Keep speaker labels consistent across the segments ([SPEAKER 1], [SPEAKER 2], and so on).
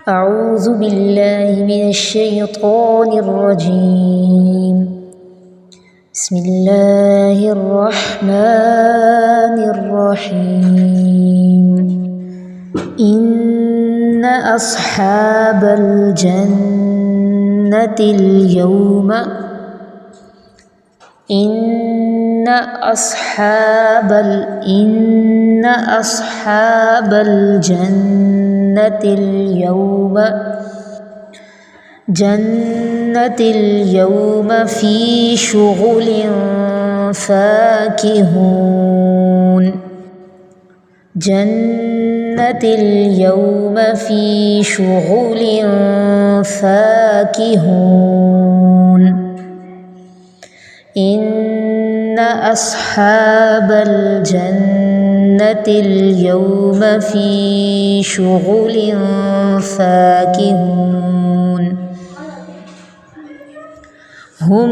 [SPEAKER 1] أعوذ بالله من الشيطان الرجيم. بسم الله الرحمن الرحيم. إن أصحاب الجنة اليوم إن أصحاب الجنة اليوم في شغل فاكهون. جنة اليوم في شغل فاكهون. إن أصحاب الجنة اليوم في شغل فاكهون. هم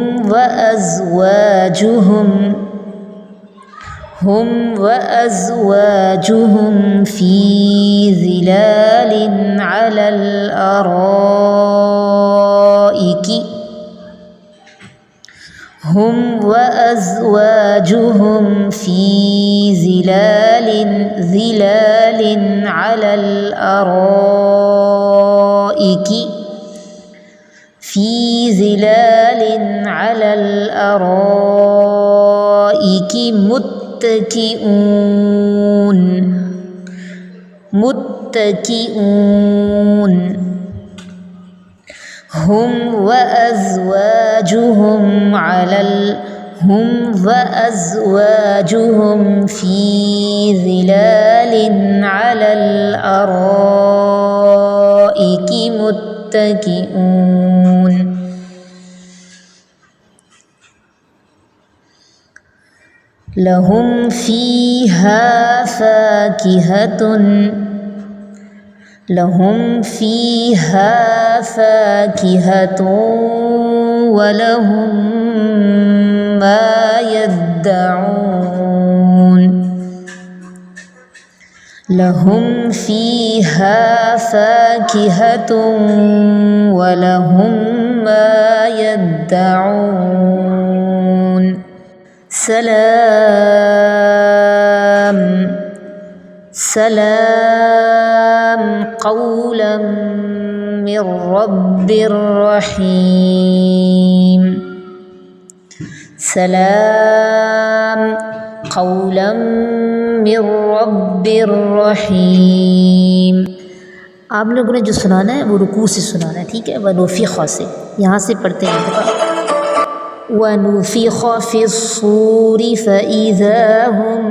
[SPEAKER 1] وأزواجهم في ظلال على الأرائك. هم وأزواجهم في ظلال على الأرائك. متكئون. هم وأزواجهم في ظلال على الأرائك متكئون. لهم فيها فاكهة ولهم ما يدعون. لهم فيها فاكهة ولهم ما يدعون. سلام قولا من رب رحيم. سلام قولا من رب رحيم. आप लोगों ने जो सुनाना है वो रुकू से सुनाना है, ठीक है, वनुफ़िख़ से। यहाँ से पढ़ते हैं। वनुफ़िख़ फ़िस्सूरि फ़इज़ा हुम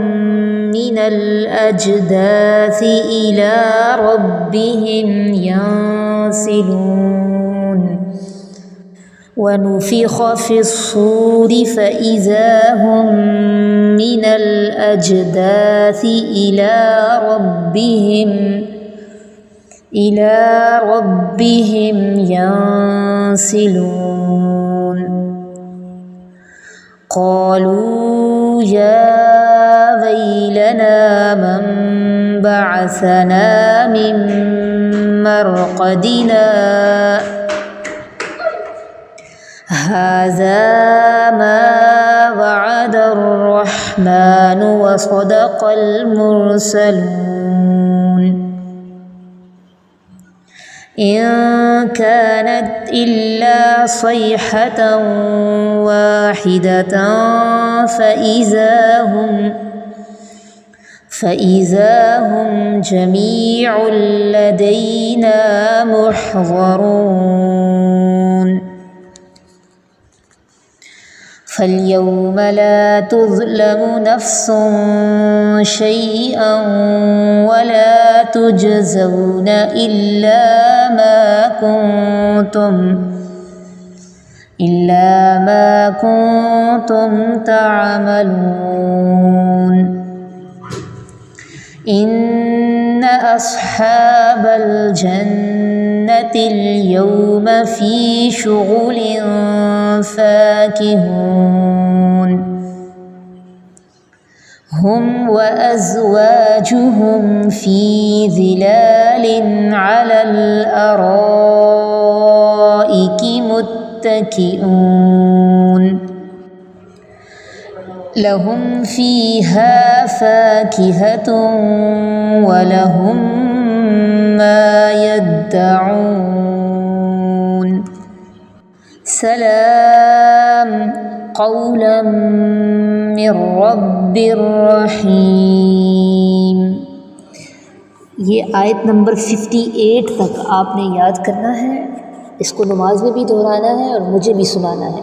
[SPEAKER 1] मिनल अजदाथि इला रब्बिहिम यंसिलून। ونفخ في الصور فإذا هم من الأجداث إلى ربهم ينسلون. قالوا يا ويلنا من بعثنا من مرقدنا هذا ما وعد الرحمن وصدق المرسلون. إن كانت إلا صيحة واحدة فإذا هم جميع لدينا محضرون. فاليوم لا تظلم نفس شيئا ولا تجزون إلا ما كنتم تعملون. إن أصحاب الجنة اليوم في شغل فاكهون. هم व अज़वाजुहुम फ़ी ज़िलालिन अलल अराइकि मुत्तकिऊन लहुम फ़ीहा फ़ाकिहतुन व लहुम मा यद्दऊन सलाम क़ौलन मिर रब्बिर रहीम। ये आयत नंबर 58 तक आपने याद करना है, इसको नमाज में भी दोहराना है और मुझे भी सुनाना है।